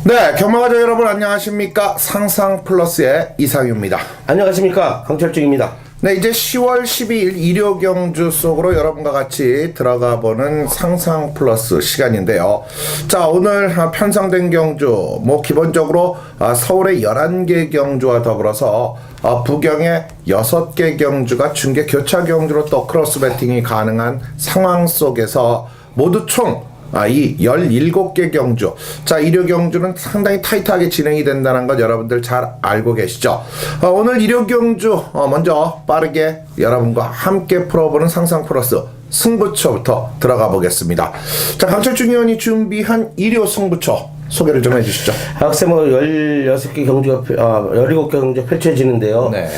네, 경마가족 여러분 안녕하십니까? 상상플러스의 이상유입니다. 안녕하십니까? 강철중입니다. 네, 이제 10월 12일 일요경주 속으로 여러분과 같이 들어가 보는 상상플러스 시간인데요. 자, 오늘 편성된 경주, 기본적으로 서울의 11개 경주와 더불어서 부경의 6개 경주가 중계 교차 경주로 또 크로스 배팅이 가능한 상황 속에서 모두 총 이 17개 경주. 자, 일요 경주는 상당히 타이트하게 진행이 된다는 것 여러분들 잘 알고 계시죠? 오늘 일요 경주, 먼저 빠르게 여러분과 함께 풀어보는 상상 플러스 승부처부터 들어가 보겠습니다. 자, 강철중 의원이 준비한 일요 승부처 소개를 좀 해주시죠. 학생 16개 경주가, 17개 경주가 펼쳐지는데요. 네.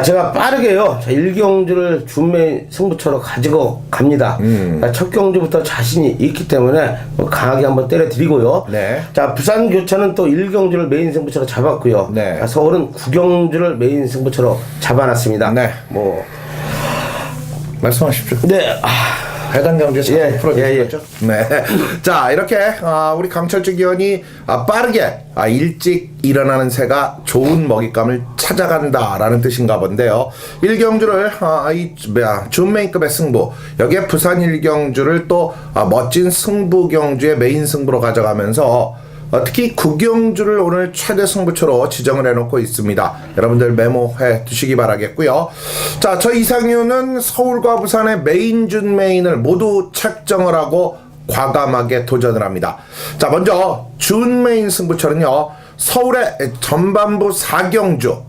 제가 빠르게요. 1경주를 준매 승부처로 가지고 갑니다. 첫 경주부터 자신이 있기 때문에 강하게 한번 때려드리고요. 네. 자, 부산 교차는 또 1경주를 메인 승부처로 잡았고요. 네. 서울은 9경주를 메인 승부처로 잡아놨습니다. 네. 말씀하십시오. 네. 해당 경주에서 풀어주셨죠? 예. 네. 자, 이렇게 우리 강철중 의원이 빠르게 일찍 일어나는 새가 좋은 먹잇감을 찾아간다라는 뜻인가 본데요. 1경주를 준메인급의 승부, 여기에 부산 1경주를 또 멋진 승부 경주의 메인 승부로 가져가면서 특히 9경주를 오늘 최대 승부처로 지정을 해놓고 있습니다. 여러분들 메모해 두시기 바라겠고요. 자, 저 이상윤은 서울과 부산의 메인 준메인을 모두 책정을 하고 과감하게 도전을 합니다. 자, 먼저 준메인 승부처는요, 서울의 전반부 4경주,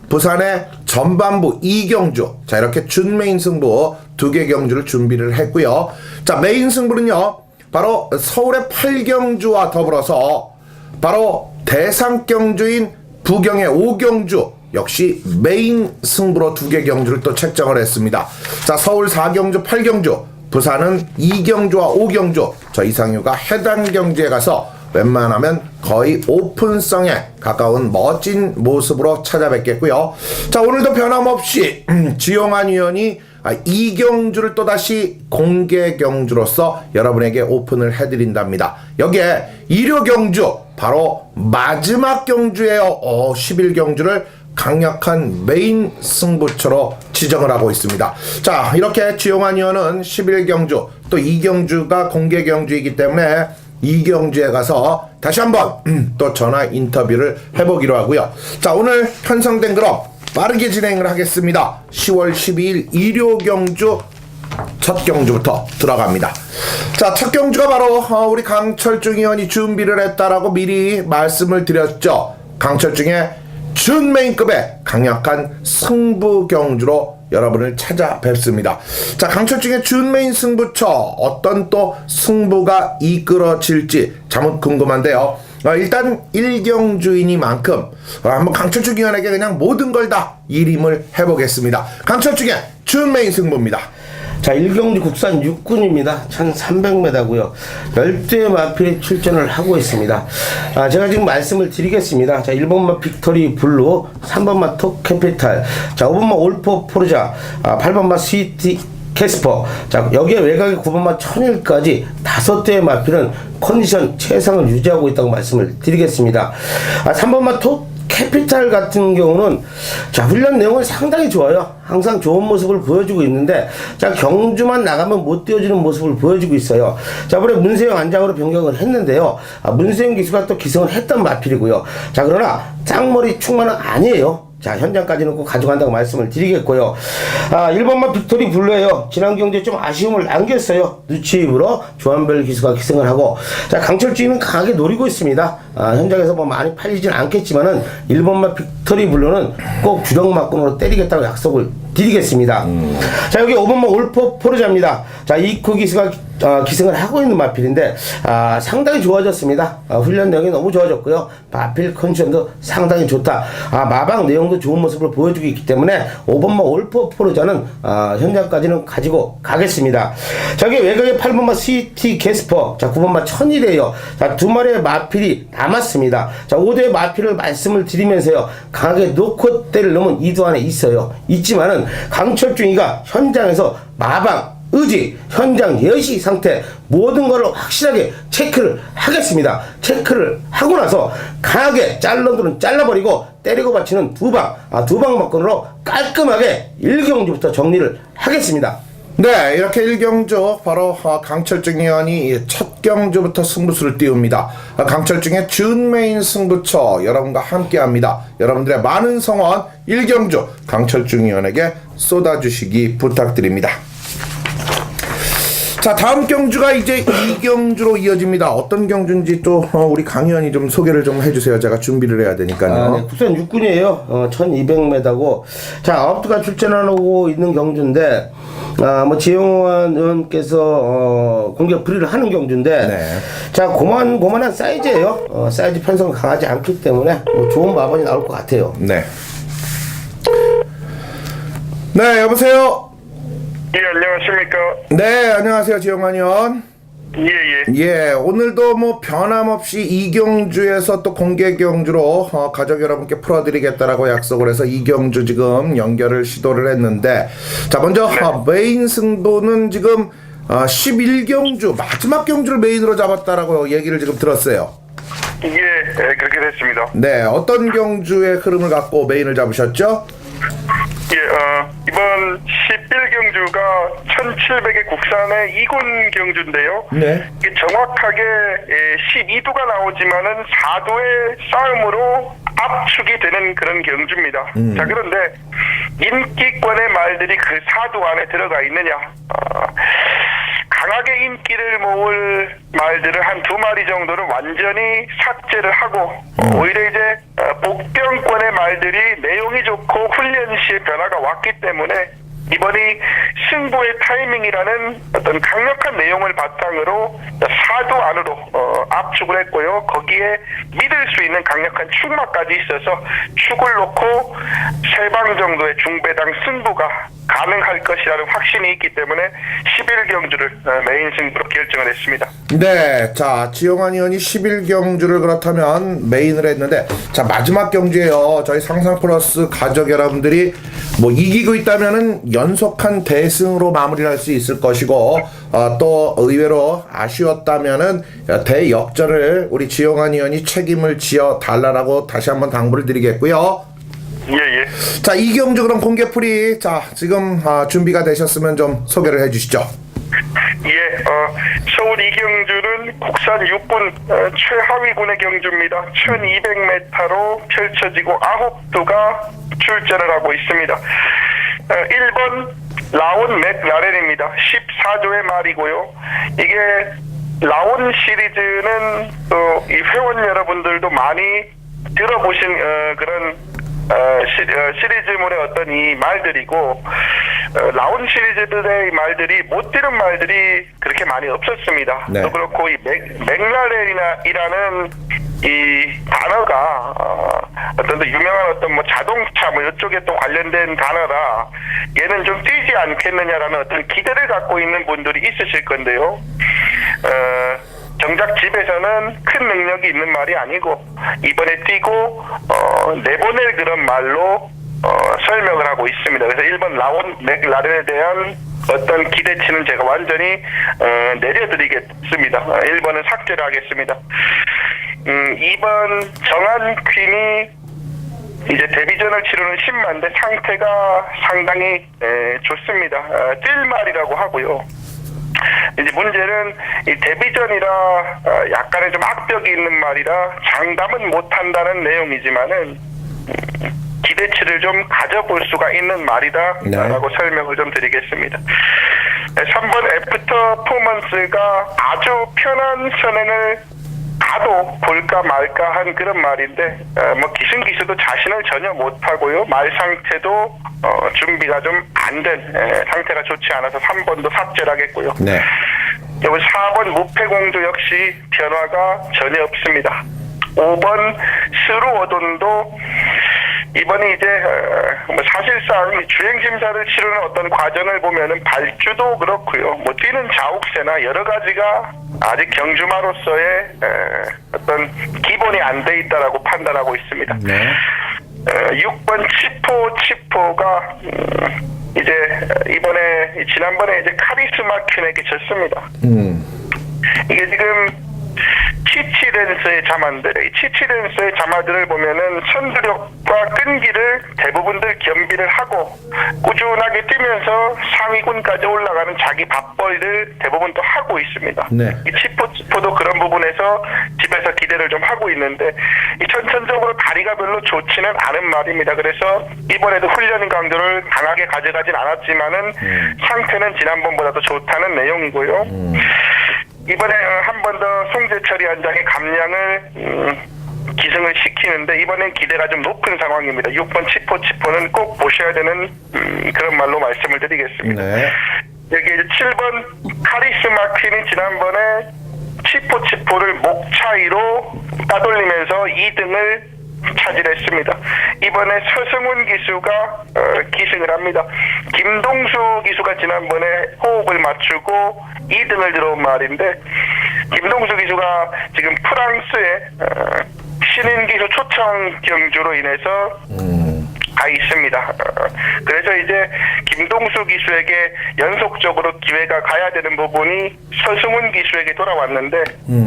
부산의 전반부 2경주, 자, 이렇게 준메인 승부 2개 경주를 준비를 했고요. 자, 메인 승부는요, 바로 서울의 8경주와 더불어서 바로 대상경주인 부경의 5경주 역시 메인 승부로 2개 경주를 또 책정을 했습니다. 자, 서울 4경주, 8경주, 부산은 2경주와 5경주, 저 이상유가 해당 경주에 가서 웬만하면 거의 오픈성에 가까운 멋진 모습으로 찾아뵙겠고요. 자, 오늘도 변함없이 지용환 위원이 이 경주를 또다시 공개 경주로서 여러분에게 오픈을 해드린답니다. 여기에 일요 경주, 바로 마지막 경주예요. 11경주를 강력한 메인 승부처로 지정을 하고 있습니다. 자, 이렇게 지용환 의원은 11경주, 또 2경주가 공개 경주이기 때문에 2경주에 가서 다시 한번 또 전화 인터뷰를 해보기로 하고요. 자, 오늘 편성된 그럼 빠르게 진행을 하겠습니다. 10월 12일 일요 경주 첫 경주부터 들어갑니다. 자, 첫 경주가 바로 우리 강철중 의원이 준비를 했다라고 미리 말씀을 드렸죠. 강철중의 준메인급의 강력한 승부 경주로 여러분을 찾아뵙습니다. 자, 강철중의 준메인 승부처 어떤 또 승부가 이끌어질지 참 궁금한데요. 일단 1경주이니만큼 한번 강철중 의원에게 그냥 모든 걸 다 일임을 해보겠습니다. 강철중의 준메인 승부입니다. 자, 1경주 국산 6군입니다. 1300m고요. 10대의 마필이 출전을 하고 있습니다. 제가 지금 말씀을 드리겠습니다. 자, 1번마 빅토리 블루, 3번마 톡 캐피탈, 자, 5번마 올포 포르자, 8번마 스위티 캐스퍼, 자, 여기에 외곽에 9번마 천일까지 5대의 마필은 컨디션 최상을 유지하고 있다고 말씀을 드리겠습니다. 3번마 톡 캐피탈 같은 경우는 자, 훈련 내용은 상당히 좋아요. 항상 좋은 모습을 보여주고 있는데, 자, 경주만 나가면 못 뛰어주는 모습을 보여주고 있어요. 자, 이번에 문세영 안장으로 변경을 했는데요. 문세영 기수가 또 기승을 했던 마필이고요. 자, 그러나 짱머리 충만은 아니에요. 자, 현장까지는 꼭 가져간다고 말씀을 드리겠고요. 1번마 빅토리 블루예요. 지난 경기에 좀 아쉬움을 남겼어요. 누치입으로 조한별 기수가 기승을 하고, 자, 강철주인은 강하게 노리고 있습니다. 현장에서 많이 팔리진 않겠지만은 1번마 빅토리 블루는 꼭 주력막군으로 때리겠다고 약속을 드리겠습니다. 자, 여기 5번마 올포 포르자입니다. 자, 이쿠 기수가 기승을 하고 있는 마필인데 상당히 좋아졌습니다. 훈련 내용이 너무 좋아졌고요. 마필 컨디션도 상당히 좋다. 마방 내용도 좋은 모습을 보여주고 있기 때문에 5번마 올포 포르자는 현장까지는 가지고 가겠습니다. 자, 여기 외곽에 8번마 스위티 게스퍼, 자, 9번마 천일이에요. 자, 두 마리의 마필이 남았습니다. 자, 5대의 마필을 말씀을 드리면서요, 강하게 놓고 때를 넣으면 2도 안에 있어요. 있지만은 강철중이가 현장에서 마방 의지, 현장 예시 상태 모든 걸 확실하게 체크를 하겠습니다. 체크를 하고 나서 강하게 잘라들은 잘라버리고 때리고 받치는 두 방 막건으로 깔끔하게 1경주부터 정리를 하겠습니다. 네, 이렇게 1경주 바로 강철중 의원이 첫 경주부터 승부수를 띄웁니다. 강철중의 준메인 승부처 여러분과 함께합니다. 여러분들의 많은 성원 1경주 강철중 의원에게 쏟아주시기 부탁드립니다. 자, 다음 경주가 이제 2경주로 이어집니다. 어떤 경주인지 또 우리 강 의원이 좀 소개를 좀 해주세요. 제가 준비를 해야 되니까요. 네, 국산 육군이에요. 1200m고 자, 업투가 출전하고 있는 경주인데 뭐 지영환 의원께서 공격 불의를 하는 경주인데 네. 자, 고만한 사이즈예요. 사이즈 편성 강하지 않기 때문에 뭐 좋은 마번이 나올 것 같아요. 네. 네, 여보세요. 예, 안녕하십니까. 네, 안녕하세요, 지영환 의원. 예, 예. 예, 오늘도 뭐 변함없이 이경주에서 또 공개 경주로 가족 여러분께 풀어드리겠다라고 약속을 해서 이경주 지금 연결을 시도를 했는데, 자, 먼저 메인 승부는 지금 11경주 마지막 경주를 메인으로 잡았다라고 얘기를 지금 들었어요. 예, 그렇게 됐습니다. 네, 어떤 경주의 흐름을 갖고 메인을 잡으셨죠? 예, 이번 11경주가 1700의 국산의 2군 경주인데요. 네. 이게 정확하게 12도가 나오지만은 4도의 싸움으로 압축이 되는 그런 경주입니다. 자, 그런데 인기권의 말들이 그 4도 안에 들어가 있느냐? 강하게 인기를 모을 말들을 한 2마리 정도를 완전히 삭제를 하고 오히려 이제 복병권의 말들이 내용이 좋고 훈련 시에 변화가 왔기 때문에 이번이 승부의 타이밍이라는 어떤 강력한 내용을 바탕으로 4도 안으로 압축을 했고요. 거기에 믿을 수 있는 강력한 축마까지 있어서 축을 놓고 3방 정도의 중배당 승부가 가능할 것이라는 확신이 있기 때문에 11경주를 메인 승부로 결정을 했습니다. 네, 자, 지영환 의원이 11경주를 그렇다면 메인을 했는데, 자, 마지막 경주에요. 저희 상상 플러스 가족 여러분들이 뭐 이기고 있다면은 연속한 대승으로 마무리를 할 수 있을 것이고, 또 의외로 아쉬웠다면은 대역전을 우리 지영환 의원이 책임을 지어 달라라고 다시 한번 당부를 드리겠고요. 예, 예. 자, 이경주 그럼 공개풀이 자 지금 준비가 되셨으면 좀 소개를 해주시죠. 예, 서울 이경주는 국산 육군 최하위군의 경주입니다. 1200m로 펼쳐지고 9도가 출전을 하고 있습니다. 1번 라온 맥라렌입니다. 14조의 말이고요. 이게 라온 시리즈는 또 이 회원 여러분들도 많이 들어보신 그런 시리즈물의 어떤 이 말들이고 라온 시리즈들의 말들이 못 들은 말들이 그렇게 많이 없었습니다. 네. 또 그렇고 이 맥라렌이라는 이 단어가 어떤 더 유명한 어떤 뭐 자동차 뭐 이쪽에 또 관련된 단어라 얘는 좀 뛰지 않겠느냐라는 어떤 기대를 갖고 있는 분들이 있으실 건데요. 정작 집에서는 큰 능력이 있는 말이 아니고 이번에 뛰고 내보낼 그런 말로 설명을 하고 있습니다. 그래서 1번 라온 맥라렌에 대한 어떤 기대치는 제가 완전히 내려드리겠습니다. 1번은 삭제를 하겠습니다. 2번 정한 퀸이 이제 데뷔전을 치르는 10만대 상태가 상당히 좋습니다. 뛸말이라고 하고요. 이제 문제는 이 데뷔전이라 약간의 좀 악벽이 있는 말이라 장담은 못한다는 내용이지만은 기대치를 좀 가져볼 수가 있는 말이다라고 네. 설명을 좀 드리겠습니다. 3번 애프터 포먼스가 아주 편한 선행을 가도 볼까 말까 한 그런 말인데 뭐 기승기수도 자신을 전혀 못하고요. 말 상태도 준비가 좀 안 된 상태가 좋지 않아서 3번도 삭제를 하겠고요. 네. 그리고 4번 무패공주 역시 변화가 전혀 없습니다. 5번 스루어돈도 이번에 이제 뭐 사실상 주행 심사를 치르는 어떤 과정을 보면은 발주도 그렇고요. 뭐 뛰는 자욱세나 여러 가지가 아직 경주마로서의 어떤 기본이 안 돼 있다라고 판단하고 있습니다. 네. 6번 치포가 이제 지난번에 이제 카리스마 퀸에게 졌습니다. 이게 지금 치치댄스의 자만들, 이 치치댄스의 자마들을 보면은 선두력과 끈기를 대부분들 겸비를 하고 꾸준하게 뛰면서 상위군까지 올라가는 자기 밥벌이를 대부분 또 하고 있습니다. 네. 이 치포도 그런 부분에서 집에서 기대를 좀 하고 있는데 이 전천적으로 다리가 별로 좋지는 않은 말입니다. 그래서 이번에도 훈련 강도를 강하게 가져가진 않았지만은 상태는 지난번보다도 좋다는 내용이고요. 이번에 한 번 더 송재철이 원장의 감량을 기승을 시키는데 이번엔 기대가 좀 높은 상황입니다. 6번 치포는 꼭 보셔야 되는 그런 말로 말씀을 드리겠습니다. 네. 여기 이제 7번 카리스마 퀸이 지난번에 치포를 목 차이로 따돌리면서 2등을 차지했습니다. 이번에 서승훈 기수가 기승을 합니다. 김동수 기수가 지난번에 호흡을 맞추고 2등을 들어온 말인데 김동수 기수가 지금 프랑스의 신인 기수 초청 경주로 인해서 가 있습니다. 그래서 이제 김동수 기수에게 연속적으로 기회가 가야 되는 부분이 서승훈 기수에게 돌아왔는데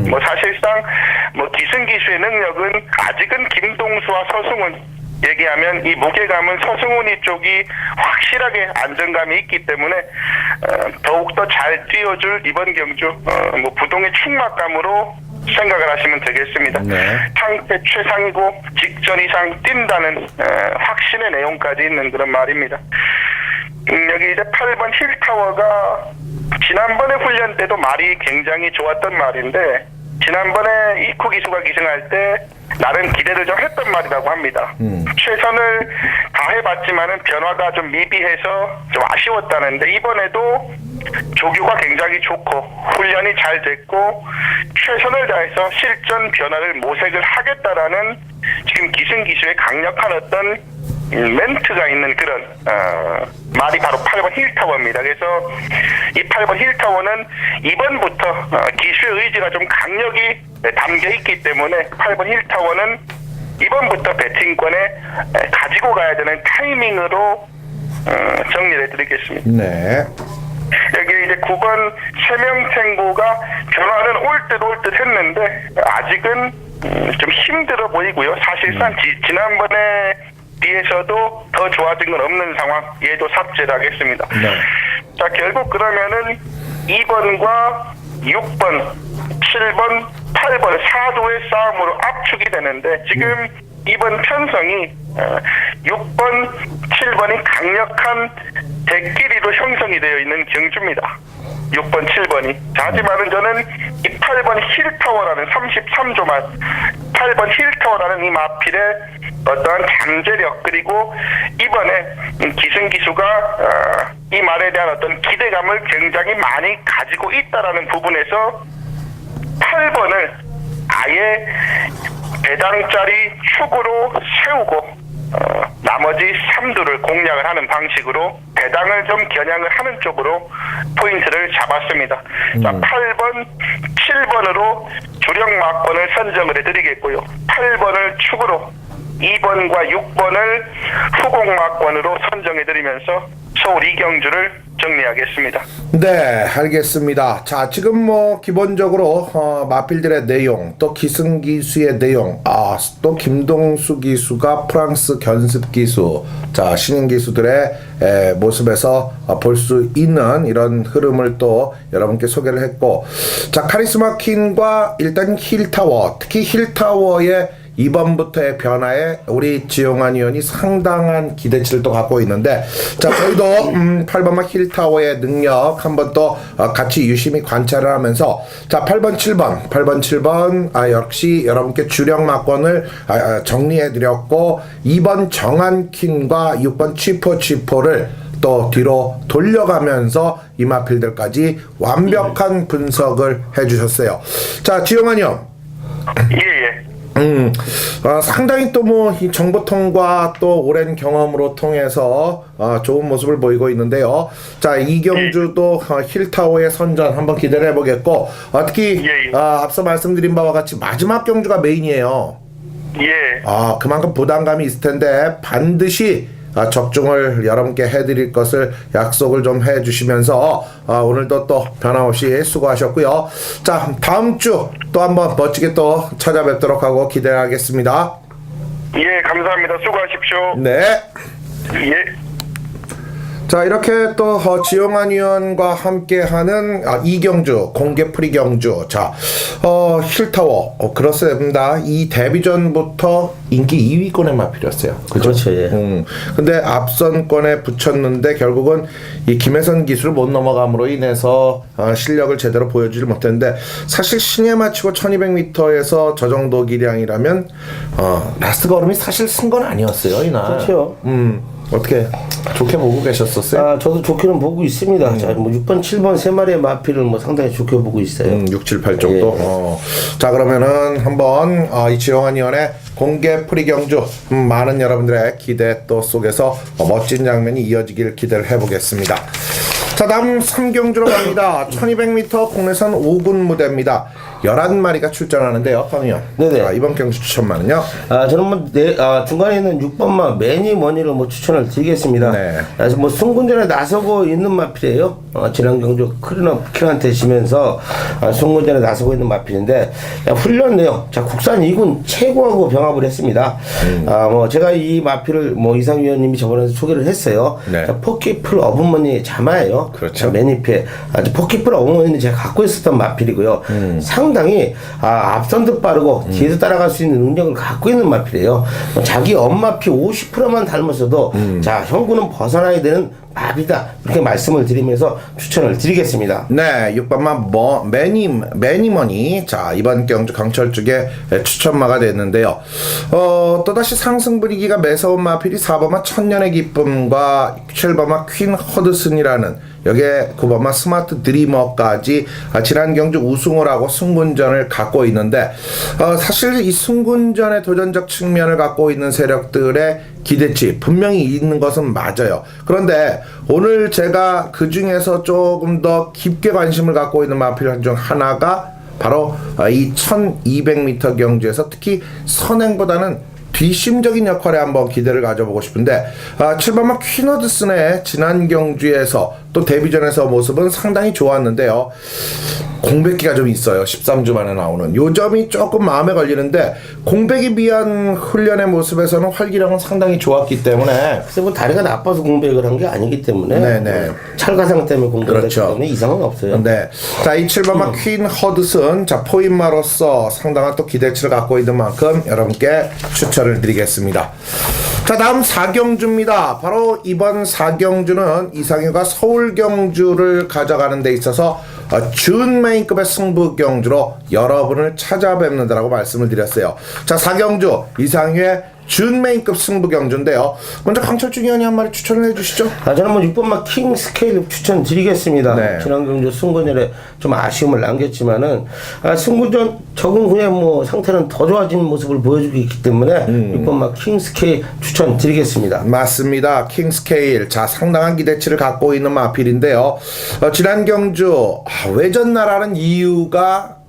뭐 사실상 뭐 기승 기수의 능력은 아직은 김동수와 서승훈 얘기하면 이 무게감은 서승훈이 쪽이 확실하게 안정감이 있기 때문에 더욱더 잘 뛰어줄 이번 경주 뭐 부동의 충막감으로 생각을 하시면 되겠습니다. 네. 상태 최상이고 직전 이상 뛴다는 확신의 내용까지 있는 그런 말입니다. 여기 이제 8번 힐타워가 지난번에 훈련 때도 말이 굉장히 좋았던 말인데 지난번에 이쿠 기수가 기승할 때 나름 기대를 좀 했던 말이라고 합니다. 최선을 다해봤지만은 변화가 좀 미비해서 좀 아쉬웠다는데 이번에도 조교가 굉장히 좋고 훈련이 잘 됐고 최선을 다해서 실전 변화를 모색을 하겠다라는 지금 기승 기수의 강력한 어떤 멘트가 있는 그런 말이 바로 8번 힐타워입니다. 그래서 이 8번 힐타워는 이번부터 기수의 의지가 좀 강력히 담겨 있기 때문에 8번 힐타워는 이번부터 배팅권에 가지고 가야 되는 타이밍으로 정리를 해드리겠습니다. 네. 여기 이제 9번 세명탱고가 변화는 올 듯 했는데 아직은 좀 힘들어 보이고요. 사실상 지난번에 비해서도 더 좋아진 건 없는 상황. 얘도 삭제를 하겠습니다. 네. 자, 결국 그러면은 2번과 6번, 7번, 8번 4도의 싸움으로 압축이 되는데 지금 이번 편성이 6번, 7번이 강력한 대끼리로 형성이 되어 있는 경주입니다. 6번, 7번이. 하지만은 저는 이 8번 힐타워라는 33조만 8번 힐타워라는 이 마필의 어떠한 잠재력 그리고 이번에 기승기수가 이 말에 대한 어떤 기대감을 굉장히 많이 가지고 있다라는 부분에서 8번을 아예 배당짜리 축으로 세우고 나머지 3두를 공략을 하는 방식으로 배당을 좀 겨냥을 하는 쪽으로 포인트를 잡았습니다. 자, 8번, 7번으로 주력 막번을 선정을 해드리겠고요. 8번을 축으로 2번과 6번을 후공 막번으로 선정해드리면서 서울 이경주를 정리하겠습니다. 네, 알겠습니다. 자, 지금 뭐 기본적으로 마필들의 내용, 또 기승 기수의 내용, 또 김동수 기수가 프랑스 견습 기수, 자 신인 기수들의 모습에서 볼 수 있는 이런 흐름을 또 여러분께 소개를 했고, 자 카리스마 퀸과 일단 힐타워, 특히 힐타워의 이번부터의 변화에 우리 지용환 의원이 상당한 기대치를 또 갖고 있는데, 자 저희도 8번마 힐타워의 능력 한번 또 같이 유심히 관찰을 하면서, 자 8번 7번 역시 여러분께 주력 막권을 정리해 드렸고, 2번 정한퀸과 6번 치포를 또 뒤로 돌려가면서 이마필들까지 완벽한 분석을 해주셨어요. 자 지용환 의원, 예. 상당히 또 뭐 이 정보통과 또 오랜 경험으로 통해서 좋은 모습을 보이고 있는데요. 자 이경주도 힐타워의 선전 한번 기대를 해보겠고, 특히 앞서 말씀드린 바와 같이 마지막 경주가 메인이에요. 예. 그만큼 부담감이 있을 텐데 반드시 적중을 여러분께 해드릴 것을 약속을 좀 해주시면서 오늘도 또 변함없이 수고하셨고요. 자, 다음 주 또 한번 멋지게 또 찾아뵙도록 하고 기대하겠습니다. 예, 감사합니다. 수고하십시오. 네. 예. 자, 이렇게 또 지용환 위원과 함께하는 이경주 공개 프리 경주. 자, 힐타워 그렇습니다. 이 데뷔전부터 인기 2위권에 마필이었어요. 그렇죠. 예. 근데 앞선권에 붙였는데 결국은 이 김혜선 기술을 못 넘어감으로 인해서 실력을 제대로 보여주지 못했는데, 사실 신예 마치고 1200m에서 저 정도 기량이라면 라스트 걸음이 사실 쓴 건 아니었어요 이날. 그렇죠. 어떻게 좋게 보고 계셨었어요? 저도 좋게는 보고 있습니다. 자, 뭐 6번, 7번 세 마리의 마필을 뭐 상당히 좋게 보고 있어요. 6, 7, 8 정도. 예. 자, 그러면은 한번 이 지용환 위원의 공개 프리 경주 많은 여러분들의 기대 또 속에서 멋진 장면이 이어지길 기대를 해보겠습니다. 자, 다음 3경주로 갑니다. 1200m 국내선 5군 무대입니다. 11마리가 출전하는데요, 황 의원. 네네. 자, 이번 경주 추천만은요? 저는 뭐 중간에 있는 6번마 매니 머니를 뭐 추천을 드리겠습니다. 네. 그래서 뭐 승군전에 나서고 있는 마필이에요. 지난 경주 크리너 킹한테 지면서 승군전에 나서고 있는 마필인데, 훈련 내용, 자, 국산 2군 최고하고 병합을 했습니다. 뭐 제가 이 마필을 뭐 이상 위원님이 저번에 소개를 했어요. 네. 자, 포키풀 어분머니 자마예요. 그렇죠. 매니피에 포키풀 어분머니는 제가 갖고 있었던 마필이고요. 상당히 앞선도 빠르고 뒤에서 따라갈 수 있는 능력을 갖고 있는 마필이에요. 자기 엄마피 50%만 닮았어도 자, 형구는 벗어나야 되는 마비다, 이렇게 말씀을 드리면서 추천을 드리겠습니다. 네, 6번마 매니머니. 자, 이번 경주 강철 쪽에 추천마가 됐는데요. 또다시 상승 분위기가 매서운 마필이 4번마 천년의 기쁨과 7번마 퀸 허드슨이라는, 여기에 9번마 스마트 드리머까지 지난 경주 우승을 하고 승군전을 갖고 있는데, 사실 이 승군전의 도전적 측면을 갖고 있는 세력들의 기대치 분명히 있는 것은 맞아요. 그런데 오늘 제가 그 중에서 조금 더 깊게 관심을 갖고 있는 마필 중 하나가 바로 이 1200m 경주에서 특히 선행보다는 뒷심적인 역할에 한번 기대를 가져보고 싶은데, 7번마 퀸허드슨의 지난 경주에서 또 데뷔전에서 모습은 상당히 좋았는데요. 공백기가 좀 있어요. 13주 만에 나오는 요 점이 조금 마음에 걸리는데, 공백에 비한 훈련의 모습에서는 활기력은 상당히 좋았기 때문에. 그래서 뭐 다리가 나빠서 공백을 한 게 아니기 때문에, 네네. 찰가상 때문에 공백을 그렇죠. 했기 때문에 이상은 없어요. 네. 자, 이 7번마 퀸 허드슨, 자, 포인마로서 상당한 또 기대치를 갖고 있는 만큼 여러분께 추천을 드리겠습니다. 자, 다음 4경주입니다. 바로 이번 4경주는 이상유가 서울 경주를 가져가는 데 있어서 준 메인급의 승부 경주로 여러분을 찾아뵙는다라고 말씀을 드렸어요. 자, 4경주 이상유의 준 메인급 승부 경주인데요. 먼저 강철중 의원이 한 마리 추천을 해주시죠. 저는 뭐 6번마 킹 스케일 추천 드리겠습니다. 네. 지난 경주 승군전에 좀 아쉬움을 남겼지만은 승군전 적응 후에 뭐 상태는 더 좋아진 모습을 보여주고 있기 때문에 6번마 킹 스케일 추천 드리겠습니다. 맞습니다. 킹스케일. 자, 상당한 기대치를 갖고 있는 마필인데요. 지난 경주 외전나라는 이유가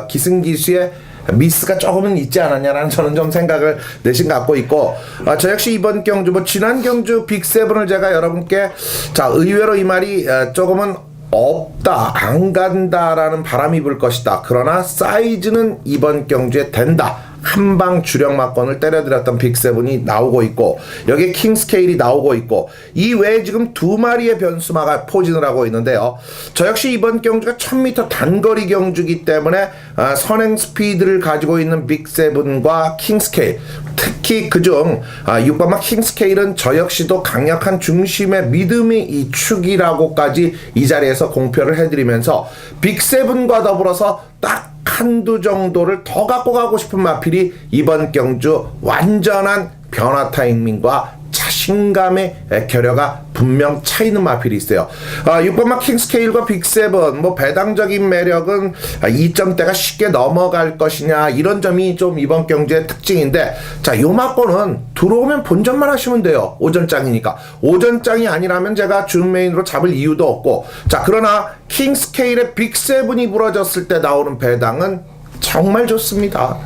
기승기수의 미스가 조금은 있지 않았냐라는 저는 좀 생각을 내심 갖고 있고, 저 역시 이번 경주 뭐 지난 경주 빅7을 제가 여러분께, 자, 의외로 이 말이 조금은 없다, 안 간다라는 바람이 불 것이다, 그러나 사이즈는 이번 경주에 된다, 한방 주력 막건을 때려들었던 빅7이 나오고 있고, 여기에 킹스케일이 나오고 있고, 이 외에 지금 2마리의 변수마가 포진을 하고 있는데요. 저 역시 이번 경주가 1000m 단거리 경주이기 때문에 선행 스피드를 가지고 있는 빅7과 킹스케일, 특히 그중 6번마 킹스케일은 저 역시도 강력한 중심의 믿음이 이 축이라고까지 이 자리에서 공표를 해드리면서 빅7과 더불어서 딱 한두 정도를 더 갖고 가고 싶은 마필이 이번 경주 완전한 변화 타이밍과 자신감의 결여가 분명 차이는 마필이 있어요. 6번마 킹스케일과 빅7 뭐 배당적인 매력은 2점대가 쉽게 넘어갈 것이냐, 이런 점이 좀 이번 경주의 특징인데, 자, 요 막고는 들어오면 본전만 하시면 돼요. 오전장이니까. 오전장이 아니라면 제가 준 메인으로 잡을 이유도 없고, 자, 그러나 킹스케일의 빅7이 부러졌을 때 나오는 배당은 정말 좋습니다.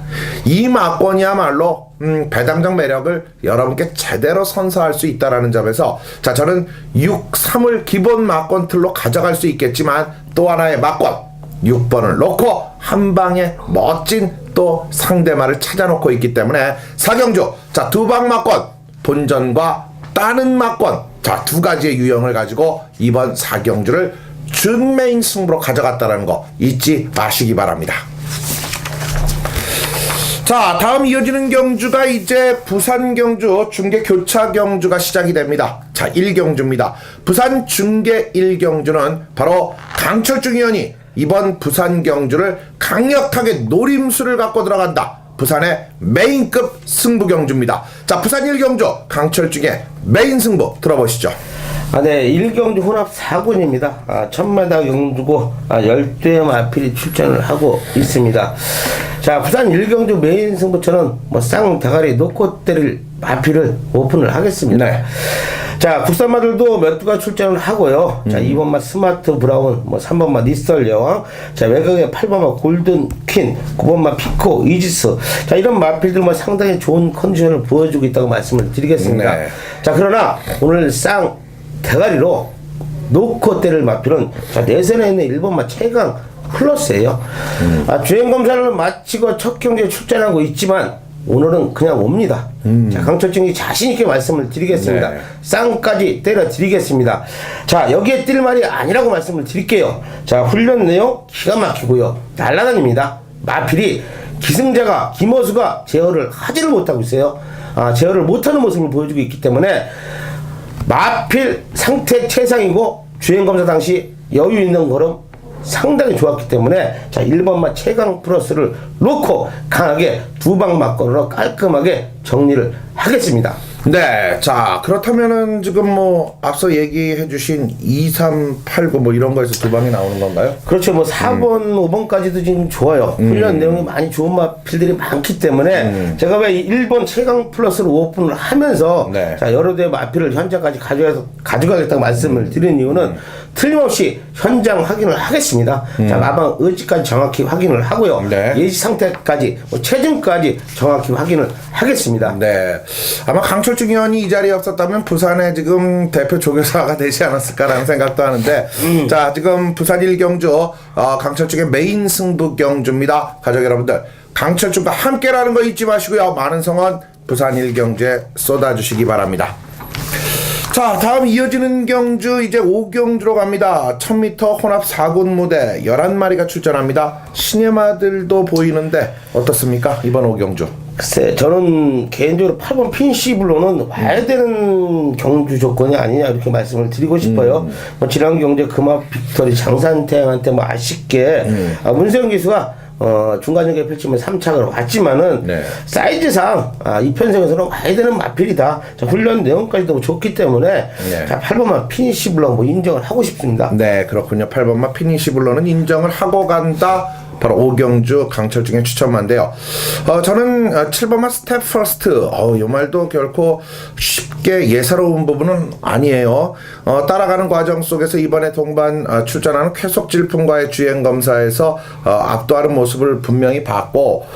이 막권이야말로 배당적 매력을 여러분께 제대로 선사할 수 있다라는 점에서 자 저는 6-3을 기본 막권 틀로 가져갈 수 있겠지만 또 하나의 막권 6번을 놓고 한 방에 멋진 또 상대마를 찾아놓고 있기 때문에 사경주 자 두 방 막권 본전과 따는 막권 자 두 가지의 유형을 가지고 이번 사경주를 준메인 승부로 가져갔다는 거 잊지 마시기 바랍니다. 자 다음 이어지는 경주가 이제 부산 경주 중계 교차 경주가 시작이 됩니다. 자 1경주입니다. 부산 중계 1경주는 바로 강철중 의원이 이번 부산 경주를 강력하게 노림수를 갖고 들어간다. 부산의 메인급 승부 경주입니다. 자 부산 1경주 강철중의 메인 승부 들어보시죠. 네, 1경주 혼합 4군입니다. 1000m 경주고 10대 마필이 출전을 하고 있습니다. 자, 부산 1경주 메인 승부처는 쌍대가리 놓고 때릴 마필을 오픈을 하겠습니다. 네. 자, 국산마들도 몇 두가 출전을 하고요. 자, 2번마 스마트 브라운, 3번마 니썰 여왕, 자, 외곽에 8번마 골든 퀸, 9번마 피코, 이지스. 자, 이런 마필들 상당히 좋은 컨디션을 보여주고 있다고 말씀을 드리겠습니다. 네. 자, 그러나 오늘 쌍 대가리로 놓고 때릴 마필은 자, 내선에 있는 1번마 최강 플러스예요. 주행 검사를 마치고 첫 경기에 출전하고 있지만 오늘은 그냥 옵니다. 자, 강철중이 자신있게 말씀을 드리겠습니다. 네. 쌍까지 때려 드리겠습니다. 자, 여기에 뛸 말이 아니라고 말씀을 드릴게요. 자, 훈련 내용 기가 막히고요. 날라다닙니다. 마필이 기승자가 김호수가 제어를 하지를 못하고 있어요. 제어를 못하는 모습을 보여주고 있기 때문에 마필 상태 최상이고 주행검사 당시 여유 있는 걸음 상당히 좋았기 때문에 자 1번마 최강 플러스를 놓고 강하게 두 방 막건으로 깔끔하게 정리를 하겠습니다. 네, 자 그렇다면은 지금 앞서 얘기해주신 2, 3, 8, 9 이런 거에서 두 방이 나오는 건가요? 그렇죠. 4번, 5번까지도 지금 좋아요. 훈련 내용이 많이 좋은 마필들이 많기 때문에 제가 왜 1번 최강 플러스를 오픈을 하면서 네. 자 여러 대의 마필을 현장까지 가져가겠다고 말씀을 드린 이유는 틀림없이 현장 확인을 하겠습니다. 자 마방 의지까지 정확히 확인을 하고요. 네. 예시 상태까지 체중까지 정확히 확인을 하겠습니다. 네, 아마 강철중 의원이 이 자리에 없었다면 부산의 지금 대표 조교사가 되지 않았을까라는 생각도 하는데 자 지금 부산 1경주 강철중의 메인 승부 경주입니다. 가족 여러분들 강철중과 함께라는 거 잊지 마시고요. 많은 성원 부산 1경주에 쏟아주시기 바랍니다. 자 다음 이어지는 경주 이제 5경주로 갑니다. 1000m 혼합 4군 무대 11마리가 출전합니다. 시네마들도 보이는데 어떻습니까? 이번 5경주 글쎄 저는 개인적으로 8번 핀시블로는 와야 되는 경주 조건이 아니냐 이렇게 말씀을 드리고 싶어요. 지난 경제 금화 빅토리 장산태양한테 아쉽게 문세영 기수가 중간 경기에 펼치면 3착을 왔지만은 네. 사이즈상 이 편성에서는 와야 되는 마필이다. 자, 훈련 내용까지도 좋기 때문에 네. 자, 8번만 피니시블로 인정을 하고 싶습니다. 네 그렇군요. 8번마 피니시블로는 인정을 하고 간다. 바로 5경주 강철중의 추천마인데요. 저는 7번마 스텝 퍼스트 이 말도 결코 쉽게 예사로운 부분은 아니에요. 따라가는 과정 속에서 이번에 동반 출전하는 쾌속질풍과의 주행검사에서 압도하는 모습을 분명히 봤고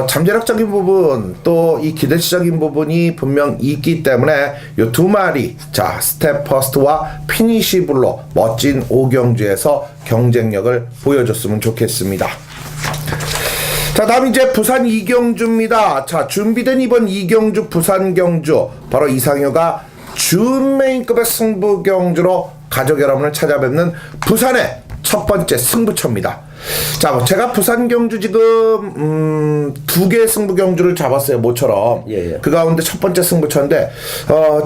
잠재력적인 부분 또 이 기대치적인 부분이 분명 있기 때문에 이 두 마리 자 스텝 퍼스트와 피니시블로 멋진 5경주에서 경쟁력을 보여줬으면 좋겠습니다. 자 다음 이제 부산 2경주입니다. 자 준비된 이번 2경주 부산 경주 바로 이상효가 준메인급의 승부 경주로 가족 여러분을 찾아뵙는 부산의 첫 번째 승부처입니다. 자 제가 부산 경주 지금 2개의 승부 경주를 잡았어요. 모처럼 예. 그 가운데 첫 번째 승부처인데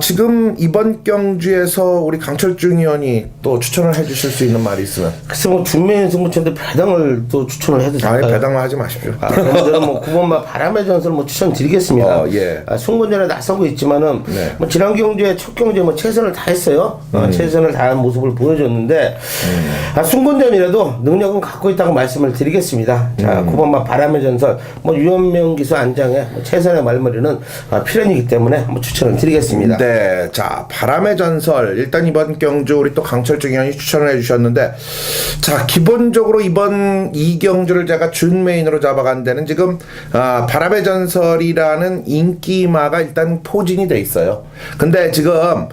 지금 이번 경주에서 우리 강철중 의원이 또 추천을 해주실 수 있는 말이 있으면 글쎄 준메인 승부처인데 배당을 또 추천을 해도 될까요? 아니 배당만 하지 마십시오. 그럼 저는 9번마 바람의 전설 추천드리겠습니다. 예. 승군전에 나서고 있지만은 네. 지난 경주에 첫 경주에 최선을 다했어요. 최선을 다한 모습을 보여줬는데 승군전이라도 능력은 갖고 있다 좋다고 말씀을 드리겠습니다. 자, 9번마 바람의 전설, 뭐 유현명 기수 안장의 뭐 최선의 말머리는 필연이기 때문에 한번 추천을 드리겠습니다. 네, 자 바람의 전설 일단 이번 경주 우리 또 강철중 의원이 추천을 해주셨는데 자 기본적으로 이번 이 경주를 제가 준 메인으로 잡아간 데는 지금 바람의 전설이라는 인기마가 일단 포진이 돼 있어요. 근데 지금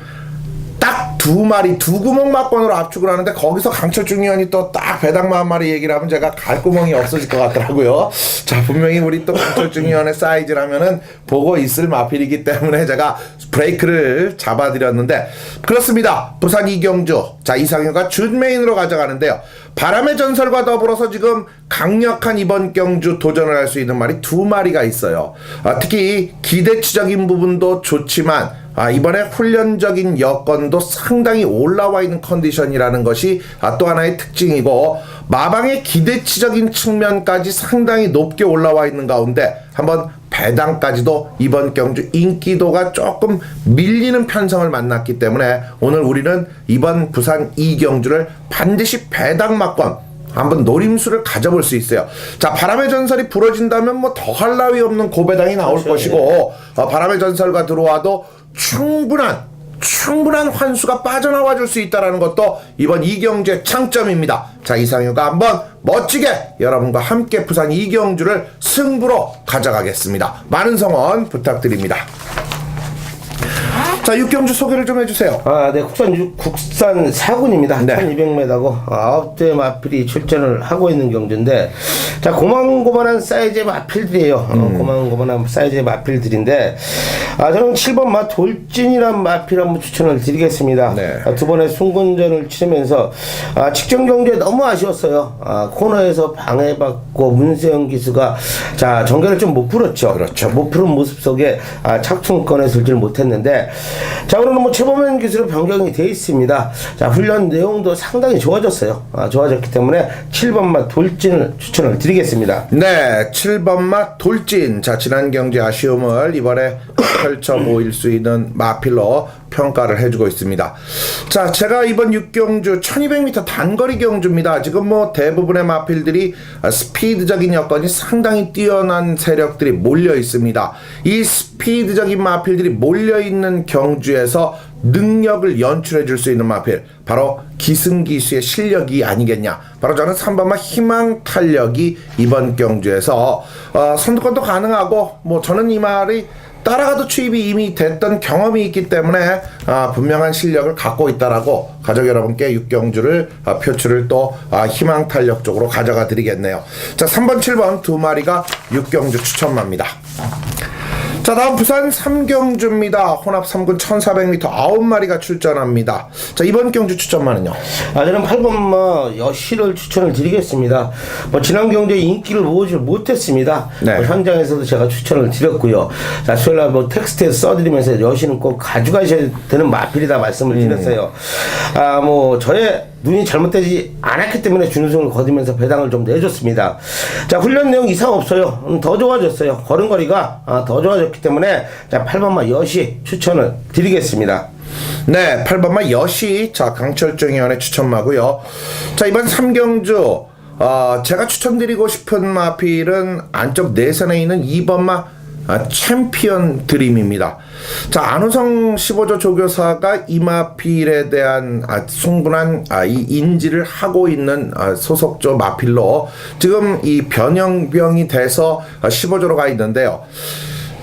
딱 두 마리 두 구멍 막권으로 압축을 하는데 거기서 강철중 의원이 또 딱 배당마 한 마리 얘기를 하면 제가 갈 구멍이 없어질 것 같더라고요. 자 분명히 우리 또 강철중 의원의 사이즈라면은 보고 있을 마필이기 때문에 제가 브레이크를 잡아드렸는데 그렇습니다. 부산 이경주 자 이상효가 준 메인으로 가져가는데요. 바람의 전설과 더불어서 지금 강력한 이번 경주 도전을 할 수 있는 말이 두 마리가 있어요. 특히 기대치적인 부분도 좋지만 이번에 훈련적인 여건도 상당히 올라와 있는 컨디션이라는 것이 또 하나의 특징이고 마방의 기대치적인 측면까지 상당히 높게 올라와 있는 가운데 한번 배당까지도 이번 경주 인기도가 조금 밀리는 편성을 만났기 때문에 오늘 우리는 이번 부산 이경주를 반드시 배당마권 한번 노림수를 가져볼 수 있어요. 자 바람의 전설이 부러진다면 뭐 더할 나위 없는 고배당이 나올 그렇죠, 것이고 바람의 전설과 들어와도 충분한 환수가 빠져나와 줄 수 있다는 것도 이번 이경주의 장점입니다. 자 이상효가 한번 멋지게 여러분과 함께 부산 이경주를 승부로 가져가겠습니다. 많은 성원 부탁드립니다. 자 육경주 소개를 좀 해주세요. 네, 국산 4군입니다. 네. 1200m고 9대 마필이 출전을 하고 있는 경주인데 자 고만고만한 사이즈의 마필들이에요. 고만고만한 사이즈의 마필들인데 저는 7번 마 돌진이란 마필 한번 추천을 드리겠습니다. 네. 두 번의 순군전을 치르면서 직전 경주에 너무 아쉬웠어요. 코너에서 방해받고 문세영 기수가 자 전개를 좀 못 풀었죠. 그렇죠. 못 푸는 모습 속에 착순권에 들질 못했는데 자 오늘은 뭐 최범현 기수로 변경이 되어 있습니다. 자 훈련 내용도 상당히 좋아졌어요. 좋아졌기 때문에 7번마 돌진을 추천을 드리겠습니다. 네 7번마 돌진 자 지난 경기 아쉬움을 이번에 펼쳐 보일 수 있는 마필로 평가를 해주고 있습니다. 자 제가 이번 6경주 1200m 단거리 경주입니다. 지금 뭐 대부분의 마필들이 스피드적인 여건이 상당히 뛰어난 세력들이 몰려 있습니다. 이 스피드적인 마필들이 몰려 있는 경주에서 능력을 연출해 줄 수 있는 마필 바로 기승기수의 실력이 아니겠냐. 바로 저는 3번마 희망 탄력이 이번 경주에서 선두권도 가능하고 뭐 저는 이 말이 따라가도 추입이 이미 됐던 경험이 있기 때문에 분명한 실력을 갖고 있다라고 가족 여러분께 6경주를 표출을 또 희망 탄력 쪽으로 가져가 드리겠네요. 자 3번 7번 두 마리가 6경주 추천마입니다. 자 다음 부산 3경주입니다. 혼합 3군 1400m 9마리가 출전합니다. 자 이번 경주 추천마는요? 저는 8번마 여시를 추천을 드리겠습니다. 뭐 지난 경주에 인기를 모으지 못했습니다. 네. 현장에서도 제가 추천을 드렸고요. 자 수요일날 뭐 텍스트에서 써드리면서 여시는 꼭 가져가셔야 되는 마필이다 말씀을 드렸어요. 뭐 저의 눈이 잘못되지 않았기 때문에 준우승을 거두면서 배당을 좀 내줬습니다. 자 훈련 내용 이상 없어요. 더 좋아졌어요. 걸음걸이가 더 좋아졌기 때문에 자 8번마 여시 추천을 드리겠습니다. 네 8번마 여시 자 강철중 의원의 추천마고요. 자 이번 3경주 제가 추천드리고 싶은 마필은 안쪽 내선에 있는 2번마 챔피언 드림입니다. 자 안우성 15조 조교사가 이 마필에 대한 충분한 이 인지를 하고 있는 소속조 마필로 지금 이 변형병이 돼서 15조로 가 있는데요.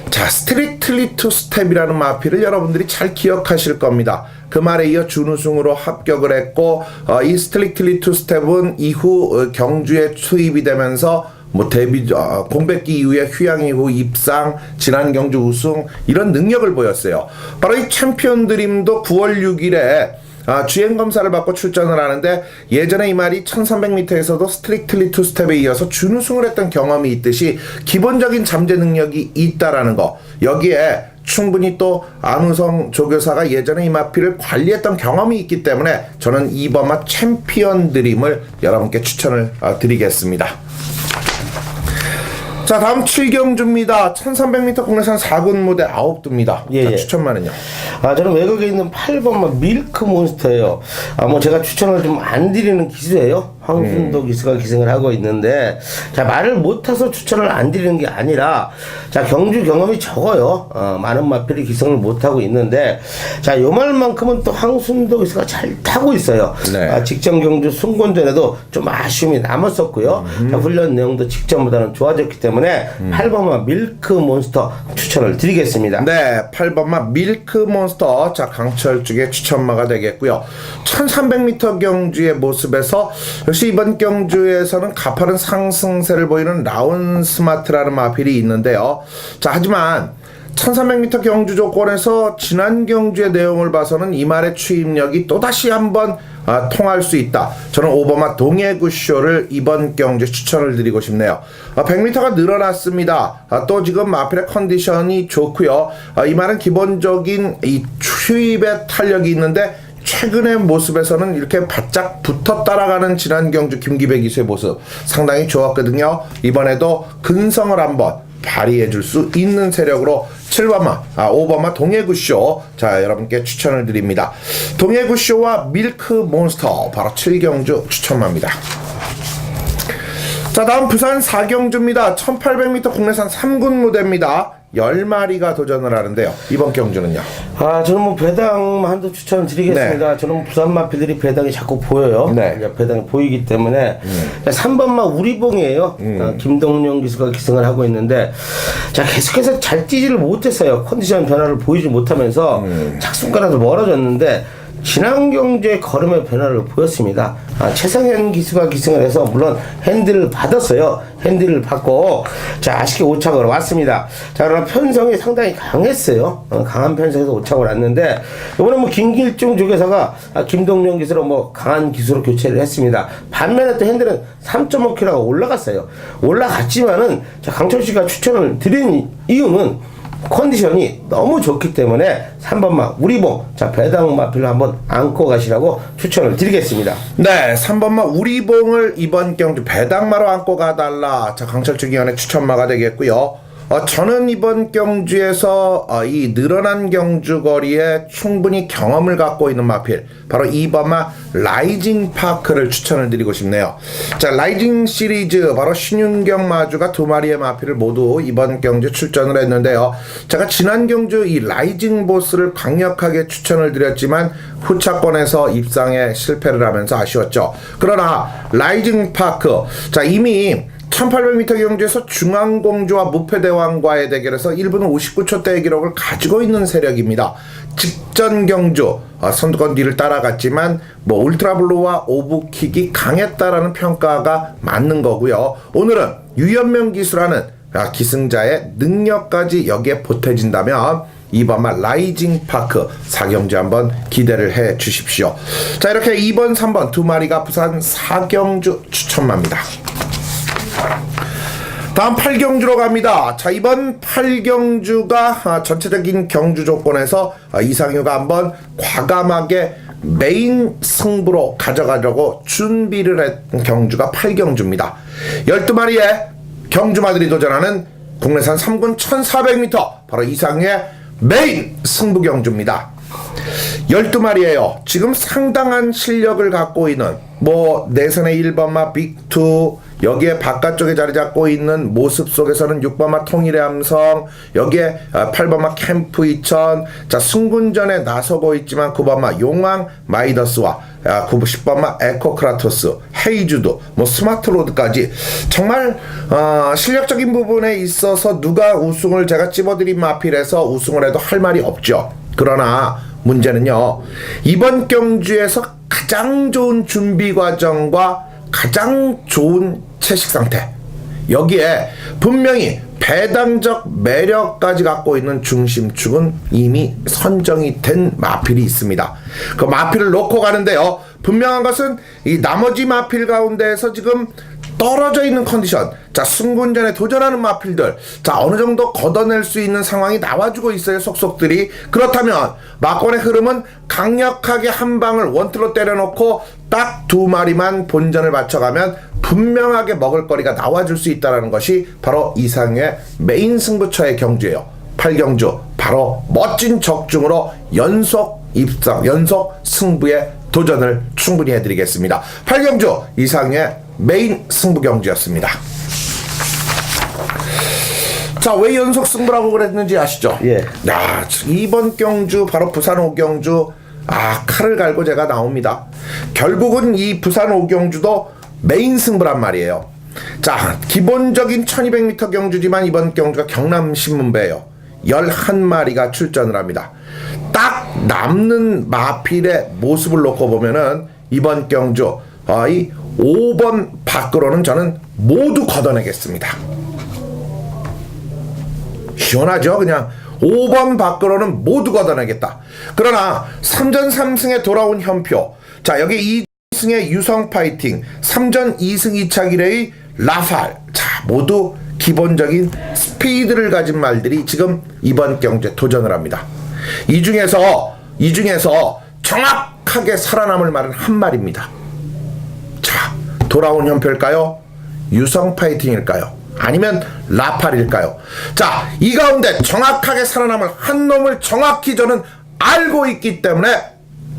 자 스트릭틀리 투 스텝이라는 마필을 여러분들이 잘 기억하실 겁니다. 그 말에 이어 준우승으로 합격을 했고 이 스트릭틀리 투 스텝은 이후 경주에 투입이 되면서 뭐 데뷔 공백기 이후에 휴양 이후 입상 지난 경주 우승 이런 능력을 보였어요. 바로 이 챔피언 드림도 9월 6일에 주행 검사를 받고 출전을 하는데 예전에 이 말이 1300m에서도 스트릭틀리 투 스텝에 이어서 준우승을 했던 경험이 있듯이 기본적인 잠재 능력이 있다라는 거 여기에 충분히 또 안우성 조교사가 예전에 이 마필을 관리했던 경험이 있기 때문에 저는 2번마 챔피언 드림을 여러분께 추천을 드리겠습니다. 자 다음 7경주입니다. 1300m 국내산 4군 무대 9두입니다. 자, 추천만은요? 저는 외국에 있는 8번만 밀크 몬스터예요. 뭐 제가 추천을 좀 안 드리는 기수예요. 황순도 기수가 기승을 하고 있는데, 자, 말을 못해서 추천을 안 드리는 게 아니라, 자, 경주 경험이 적어요. 많은 마필이 기승을 못하고 있는데, 자, 요 말만큼은 또 황순도 기수가 잘 타고 있어요. 네. 직전 경주 승곤전에도 좀 아쉬움이 남았었고요. 자, 훈련 내용도 직전보다는 좋아졌기 때문에 8번마 밀크 몬스터 추천을 드리겠습니다. 네, 8번마 밀크몬스터. 자, 강철 쪽에 추천마가 되겠고요. 1300m 경주의 모습에서 역시 이번 경주에서는 가파른 상승세를 보이는 라운 스마트라는 마필이 있는데요. 자, 하지만 1300m 경주 조건에서 지난 경주의 내용을 봐서는 이 말의 추임력이 또다시 한번 통할 수 있다. 저는 5번마 동해구쇼를 이번 경주에 추천을 드리고 싶네요. 100m가 늘어났습니다. 또 지금 마필의 컨디션이 좋고요. 이 말은 기본적인 이 추입의 탄력이 있는데 최근의 모습에서는 이렇게 바짝 붙어 따라가는 지난 경주 김기배 기수의 모습 상당히 좋았거든요. 이번에도 근성을 한번 발휘해 줄 수 있는 세력으로 5번마 동해구쇼, 자, 여러분께 추천을 드립니다. 동해구쇼와 밀크몬스터, 바로 7경주 추천마입니다. 자, 다음 부산 4경주입니다. 1800m 국내산 3군 무대입니다. 10마리가 도전을 하는데요. 이번 경주는요? 저는 뭐 배당 한도 추천 드리겠습니다. 네. 저는 부산 마필들이 배당이 자꾸 보여요. 네. 이제 배당이 보이기 때문에 3번마 우리봉이에요. 김동룡 기수가 기승을 하고 있는데, 자, 계속해서 잘 뛰지를 못했어요. 컨디션 변화를 보이지 못하면서 착순가라도 멀어졌는데, 지난 경주의 걸음의 변화를 보였습니다. 최상현 기수가 기승을 해서 물론 핸들을 받았어요. 핸들을 받고, 자, 아쉽게 오착을 왔습니다. 자, 그러나 편성이 상당히 강했어요. 강한 편성에서 오착을 왔는데, 이번에 뭐 김길중 조교사가 김동룡 기수로 뭐 강한 기수로 교체를 했습니다. 반면에 또 핸들은 3.5kg가 올라갔어요. 올라갔지만은, 자, 강철 씨가 추천을 드린 이유는 컨디션이 너무 좋기 때문에 3번마 우리봉, 자, 배당 마필로 한번 안고 가시라고 추천을 드리겠습니다. 네, 3번마 우리봉을 이번 경주 배당마로 안고 가달라. 자, 강철중 위원의 추천마가 되겠고요. 저는 이번 경주에서 이 늘어난 경주 거리에 충분히 경험을 갖고 있는 마필, 바로 2번마 라이징 파크를 추천을 드리고 싶네요. 자, 라이징 시리즈, 바로 신윤경 마주가 2마리의 마필을 모두 이번 경주 출전을 했는데요. 제가 지난 경주 이 라이징 보스를 강력하게 추천을 드렸지만 후차권에서 입상에 실패를 하면서 아쉬웠죠. 그러나 라이징 파크, 자, 이미 1800m 경주에서 중앙공주와 무패대왕과의 대결에서 1분 59초대의 기록을 가지고 있는 세력입니다. 직전 경주 선두권 뒤를 따라갔지만 뭐 울트라블루와 오브킥이 강했다라는 평가가 맞는 거고요. 오늘은 유연명 기수라는 기승자의 능력까지 여기에 보태진다면 2번마 라이징 파크 4경주 한번 기대를 해 주십시오. 자, 이렇게 2번, 3번 2마리가 부산 4경주 추천마입니다. 다음 8경주로 갑니다. 자, 이번 8경주가 전체적인 경주 조건에서 이상효가 한번 과감하게 메인 승부로 가져가려고 준비를 했던 경주가 8경주입니다. 12마리의 경주마들이 도전하는 국내산 3군 1400m, 바로 이상효의 메인 승부 경주입니다. 12마리에요. 지금 상당한 실력을 갖고 있는 뭐 내선의 1번마 빅2, 여기에 바깥쪽에 자리 잡고 있는 모습 속에서는 6번마 통일의 함성, 여기에 8번마 캠프 2000, 자, 승군전에 나서고 있지만 9번마 용왕 마이더스와 10번마 에코크라토스, 헤이주드, 뭐 스마트로드까지 정말 실력적인 부분에 있어서 누가 우승을 제가 찝어드린 마필에서 우승을 해도 할 말이 없죠. 그러나 문제는요, 이번 경주에서 가장 좋은 준비 과정과 가장 좋은 채식 상태, 여기에 분명히 배당적 매력까지 갖고 있는 중심축은 이미 선정이 된 마필이 있습니다. 그 마필을 놓고 가는데요, 분명한 것은 이 나머지 마필 가운데에서 지금 떨어져 있는 컨디션, 자, 승군전에 도전하는 마필들, 자, 어느 정도 걷어낼 수 있는 상황이 나와주고 있어요, 속속들이. 그렇다면 막권의 흐름은 강력하게 한 방을 원투로 때려놓고 딱 2마리만 본전을 맞춰가면 분명하게 먹을거리가 나와줄 수 있다는 것이 바로 이상의 메인 승부처의 경주예요. 8경주 바로 멋진 적중으로 연속 입상, 연속 승부에 도전을 충분히 해드리겠습니다. 8경주 이상의 메인 승부 경주였습니다. 자, 왜 연속 승부라고 그랬는지 아시죠? 예. 야, 이번 경주 바로 부산 5경주 칼을 갈고 제가 나옵니다. 결국은 이 부산 5경주도 메인 승부란 말이에요. 자, 기본적인 1200m 경주지만 이번 경주가 경남신문배예요. 11마리가 출전을 합니다. 딱 남는 마필의 모습을 놓고 보면은 이번 경주 이 5번 밖으로는 저는 모두 걷어내겠습니다. 시원하죠? 그냥 5번 밖으로는 모두 걷어내겠다. 그러나 3전 3승에 돌아온 현표, 자 여기 2승의 유성 파이팅, 3전 2승 2차 기레의 라팔, 자 모두 기본적인 스피드를 가진 말들이 지금 이번 경주에 도전을 합니다. 이 중에서 정확하게 살아남을 말은 한 말입니다. 자, 돌아온 현표일까요? 유성 파이팅일까요? 아니면 라팔일까요? 자, 이 가운데 정확하게 살아남을 한 놈을 정확히 저는 알고 있기 때문에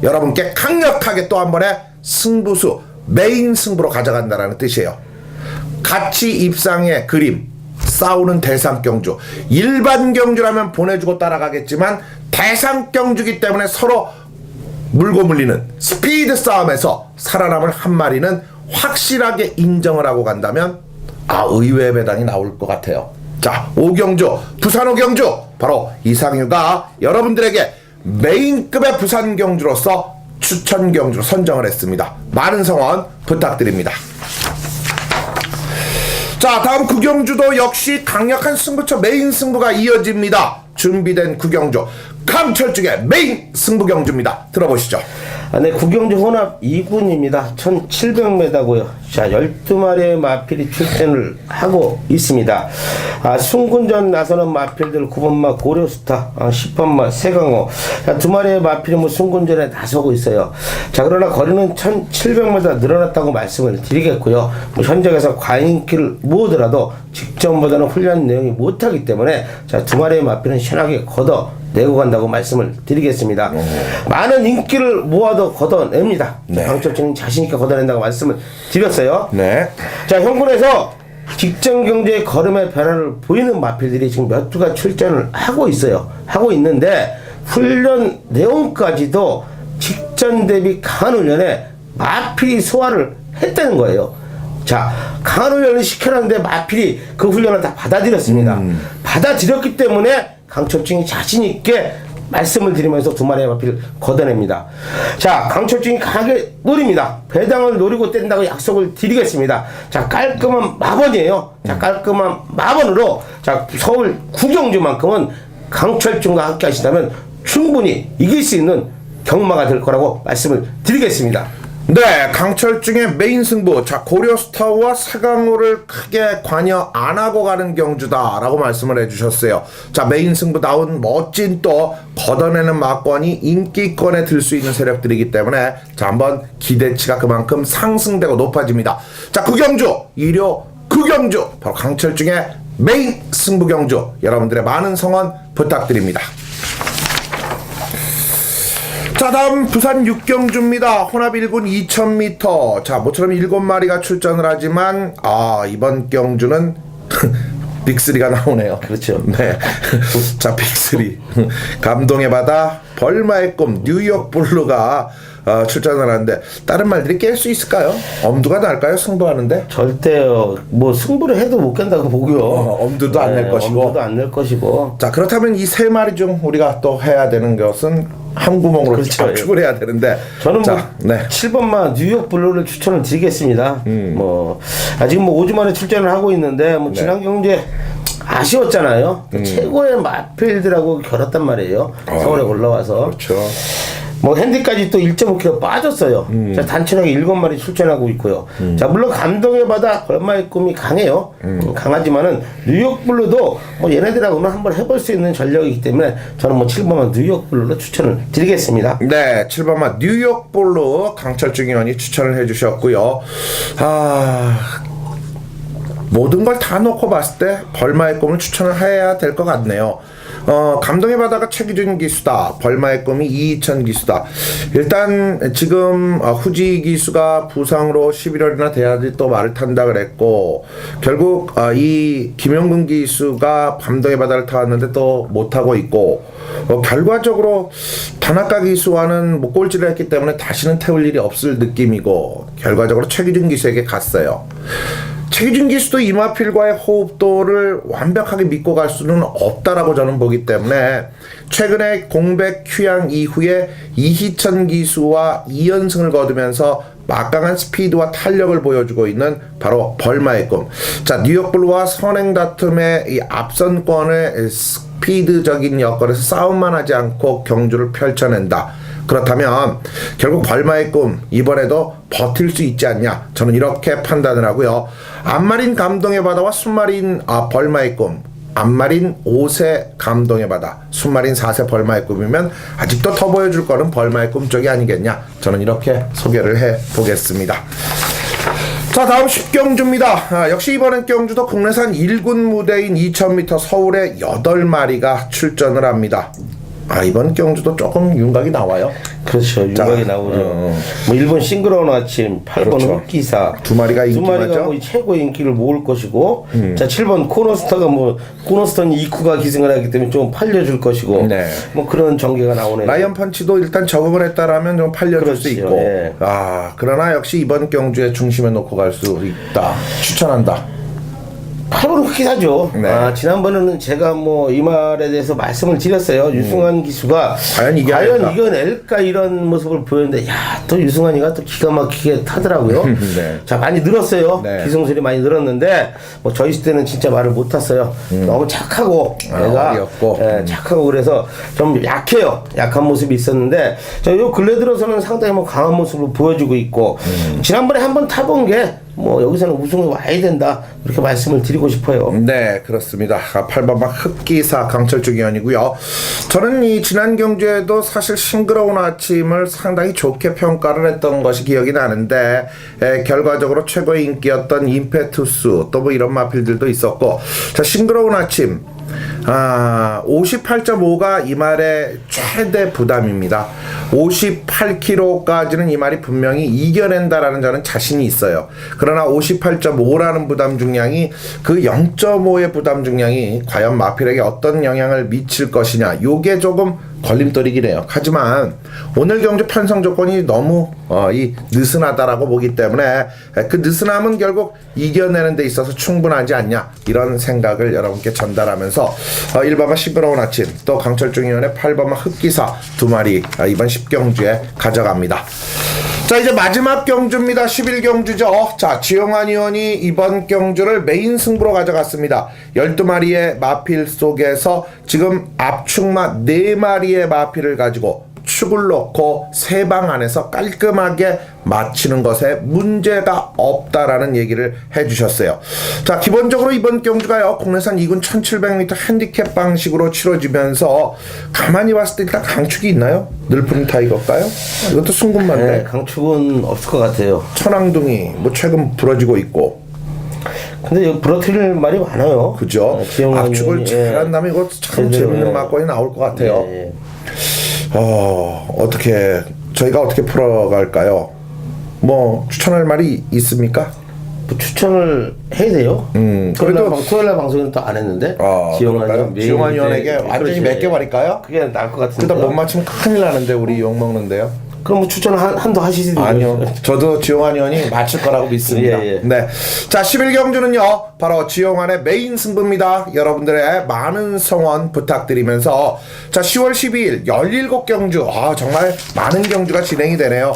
여러분께 강력하게 또 한 번의 승부수, 메인 승부로 가져간다는 뜻이에요. 같이 입상의 그림, 싸우는 대상 경주. 일반 경주라면 보내주고 따라가겠지만 대상 경주기 때문에 서로 물고 물리는 스피드 싸움에서 살아남을 한 마리는 확실하게 인정을 하고 간다면 의외의 배당이 나올 것 같아요. 자, 5경주, 부산 5경주, 바로 이상유가 여러분들에게 메인급의 부산 경주로서 추천 경주로 선정을 했습니다. 많은 성원 부탁드립니다. 자, 다음 9경주도 역시 강력한 승부처 메인 승부가 이어집니다. 준비된 9경주 강철중의 메인 승부 경주입니다. 들어보시죠. 네, 9경주 혼합 2군입니다. 1700m고요. 자, 12마리의 마필이 출전을 하고 있습니다. 순군전 나서는 마필들 9번마 고려스타, 10번마 세강호. 자, 2마리의 마필이 순군전에 나서고 있어요. 자, 그러나 거리는 1700m 늘어났다고 말씀을 드리겠고요. 현장에서 과인기를 모으더라도 직전보다는 훈련 내용이 못하기 때문에 자, 2마리의 마필은 신나게 걷어내고 간다고 말씀을 드리겠습니다. 많은 인기를 모아도 걷어냅니다. 네. 강철중은 자신있게 걷어낸다고 말씀을 드렸어요. 네. 자, 현군에서 직전 경제의 걸음의 변화를 보이는 마필들이 지금 몇 두가 출전을 하고 있어요. 하고 있는데 훈련 내용까지도 직전 대비 강한 훈련에 마필이 소화를 했다는 거예요. 자, 강한 훈련을 시켜놨는데 마필이 그 훈련을 다 받아들였습니다. 받아들였기 때문에 강철중이 자신있게 말씀을 드리면서 2마리의 마필을 걷어냅니다. 자, 강철중이 강하게 노립니다. 배당을 노리고 뗀다고 약속을 드리겠습니다. 자, 깔끔한 마번이에요. 자, 깔끔한 마번으로 자, 서울 9경주만큼은 강철중과 함께 하신다면 충분히 이길 수 있는 경마가 될 거라고 말씀을 드리겠습니다. 네, 강철중의 메인 승부. 자, 고려스타와 세강호를 크게 관여 안 하고 가는 경주다라고 말씀을 해주셨어요. 자, 메인 승부 나온 멋진 또 걷어내는 막권이 인기권에 들 수 있는 세력들이기 때문에 자, 한번 기대치가 그만큼 상승되고 높아집니다. 자, 9경주, 일요 9경주, 바로 강철중의 메인 승부 경주. 여러분들의 많은 성원 부탁드립니다. 자, 다음 부산 6경주입니다. 혼합 1군 2000m. 자, 모처럼 7마리가 출전을 하지만 이번 경주는 빅3가 나오네요. 그렇죠. 네. 자, 빅3 감동의 바다, 벌마의 꿈, 뉴욕 블루가 출전을 하는데 다른 말들이 깰 수 있을까요? 엄두가 날까요? 승부하는데? 절대요. 뭐 승부를 해도 못 깬다고 보고요. 엄두도 안 낼 것이고. 엄두도 안 낼 것이고. 자, 그렇다면 이 3마리 중 우리가 또 해야 되는 것은 한 구멍으로 그렇죠. 저축을 해야 되는데 저는 자, 뭐 7번마 뉴욕 블루를 추천을 드리겠습니다. 뭐 아직 뭐 5주 만에 출전을 하고 있는데 뭐 지난 경주에 아쉬웠잖아요. 최고의 마필들하고 겨뤘단 말이에요. 서울에 올라와서. 그렇죠. 뭐 핸디까지 또 1.5kg 빠졌어요. 자, 단순하게 7마리 출전하고 있고요. 자, 물론 감동의 바다 벌마의 꿈이 강해요. 강하지만은 뉴욕 블루도 뭐 얘네들하고는 한번 해볼 수 있는 전력이기 때문에 저는 뭐 7번만 뉴욕 블루로 추천을 드리겠습니다. 네, 7번마 뉴욕 볼로 강철중 의원이 추천을 해주셨고요. 모든 걸 다 놓고 봤을 때 벌마의 꿈을 추천을 해야 될 것 같네요. 감동의 바다가 최기준 기수다. 벌마의 꿈이 이희천 기수다. 일단 지금 후지 기수가 부상으로 11월이나 돼야지 또 말을 탄다 그랬고, 결국 이 김용근 기수가 감동의 바다를 타왔는데 또 못하고 있고, 결과적으로 다나카 기수와는 뭐 꼴찌를 했기 때문에 다시는 태울 일이 없을 느낌이고, 결과적으로 최기준 기수에게 갔어요. 최기준 기수도 이마필과의 호흡도를 완벽하게 믿고 갈 수는 없다라고 저는 보기 때문에, 최근에 공백 휴양 이후에 이희천 기수와 2연승을 거두면서 막강한 스피드와 탄력을 보여주고 있는 바로 벌마의 꿈. 자, 뉴욕블루와 선행 다툼의 이 앞선권의 스피드적인 여건에서 싸움만 하지 않고 경주를 펼쳐낸다. 그렇다면 결국 벌마의 꿈 이번에도 버틸 수 있지 않냐, 저는 이렇게 판단을 하고요. 앞마린 감동의 바다와 순마린 벌마의 꿈, 앞마린 5세 감동의 바다, 순마린 4세 벌마의 꿈이면 아직도 더 보여줄 거는 벌마의 꿈 쪽이 아니겠냐, 저는 이렇게 소개를 해보겠습니다. 자, 다음 10경주입니다. 역시 이번엔 경주도 국내산 1군 무대인 2000m 서울에 8마리가 출전을 합니다. 이번 경주도 조금 윤곽이 나와요. 그렇죠. 윤곽이 나오죠. 뭐 일본 싱그러운 아침, 8번 그렇죠. 흑기사 두 마리가 인기가죠. 뭐 최고 인기를 모을 것이고, 자 7번 코너스터가 뭐 코너스터는 이쿠가 기승을 하기 때문에 좀 팔려줄 것이고, 네. 뭐 그런 전개가 나오네요. 라이언 펀치도 일단 적응을 했다라면 좀 팔려줄 그렇죠. 수 있고, 예. 그러나 역시 이번 경주에 중심에 놓고 갈 수 있다. 추천한다. 8번 흑기사죠. 네. 지난번에는 제가 뭐 이 말에 대해서 말씀을 드렸어요. 유승환 기수가 과연 이겨낼까? 이겨낼까 이런 모습을 보였는데, 또 유승환이가 또 기가 막히게 타더라고요. 네. 자, 많이 늘었어요. 네. 기성술이 많이 늘었는데, 뭐 저희 시대는 진짜 말을 못 탔어요. 너무 착하고, 얘가 어리었고. 착하고 그래서 좀 약해요. 약한 모습이 있었는데, 요 근래 들어서는 상당히 뭐 강한 모습을 보여주고 있고, 지난번에 한번 타본 게 뭐 여기서는 우승이 와야 된다, 이렇게 말씀을 드리고 싶어요. 네, 그렇습니다. 8번 흑기사 강철주 기원이고요. 저는 이 지난 경주에도 사실 싱그러운 아침을 상당히 좋게 평가를 했던 것이 기억이 나는데, 결과적으로 최고의 인기였던 임페투스, 또 뭐 이런 마필들도 있었고, 자, 싱그러운 아침 58.5가 이 말의 최대 부담입니다. 58kg까지는 이 말이 분명히 이겨낸다라는 저는 자신이 있어요. 그러나 58.5라는 부담 중량이, 그 0.5의 부담 중량이 과연 마필에게 어떤 영향을 미칠 것이냐, 요게 조금 걸림돌이긴 해요. 하지만 오늘 경주 편성 조건이 너무 느슨하다라고 보기 때문에, 그 느슨함은 결국 이겨내는 데 있어서 충분하지 않냐, 이런 생각을 여러분께 전달하면서 1번마 싱그러운 아침, 또 강철중 의원의 8번마 흑기사 두 마리 이번 10경주에 가져갑니다. 자, 이제 마지막 경주입니다. 11경주죠. 자, 지용환 의원이 이번 경주를 메인 승부로 가져갔습니다. 12마리의 마필 속에서 지금 압축마 4마리의 마필을 가지고 축을 놓고 세 방 안에서 깔끔하게 마치는 것에 문제가 없다라는 얘기를 해주셨어요. 자, 기본적으로 이번 경주가요, 국내산 2군 1700m 핸디캡 방식으로 치러지면서 가만히 봤을 때 일단 강축이 있나요? 늘푸른 타이거일까요? 이것도 순금만데. 네, 강축은 없을 것 같아요. 천왕둥이 뭐 최근 부러지고 있고. 근데 여기 부러뜨릴 말이 많아요. 그죠? 지용환 압축을 의원이, 잘한다면 이거 참 제대로, 재밌는 예. 막걸리 나올 것 같아요. 예. 어떻게 저희가 어떻게 풀어갈까요? 뭐 추천할 말이 있습니까? 뭐 추천을 해야 돼요. 그래도 토요일 날 방송은 또 안 했는데. 지용환 의원에게 완전히 몇 개 버릴까요? 그게 나을 것 같은데. 그러다 못 맞추면 큰일 나는데 우리 욕 먹는데요. 그럼 뭐 추천을 한도 하시지. 아니요, 저도 지용환 의원이 맞출 거라고 믿습니다. 예. 네, 자 11경주는요 바로 지용환의 메인 승부입니다. 여러분들의 많은 성원 부탁드리면서, 자 10월 12일 17경주, 정말 많은 경주가 진행이 되네요.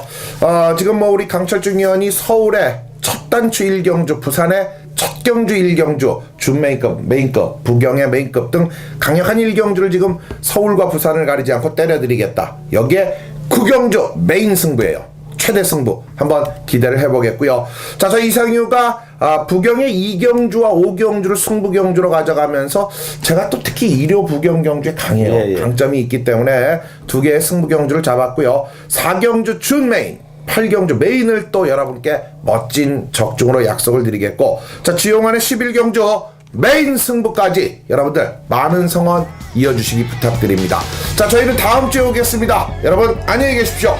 지금 뭐 우리 강철중 의원이 서울에 첫 단추 1경주, 부산에 첫 경주 1경주, 준메인급, 메인급, 부경의 메인급 등 강력한 1경주를 지금 서울과 부산을 가리지 않고 때려드리겠다. 여기에 9경주 메인 승부예요. 최대 승부 한번 기대를 해보겠고요. 자, 저 이상유가 부경의 2경주와 5경주를 승부경주로 가져가면서, 제가 또 특히 2료 부경 경주에 강해요. 예. 강점이 있기 때문에 두 개의 승부경주를 잡았고요. 4경주 준 메인, 8경주 메인을 또 여러분께 멋진 적중으로 약속을 드리겠고, 자 지용환의 11경주 메인 승부까지 여러분들 많은 성원 이어주시기 부탁드립니다. 자, 저희는 다음 주에 오겠습니다. 여러분 안녕히 계십시오.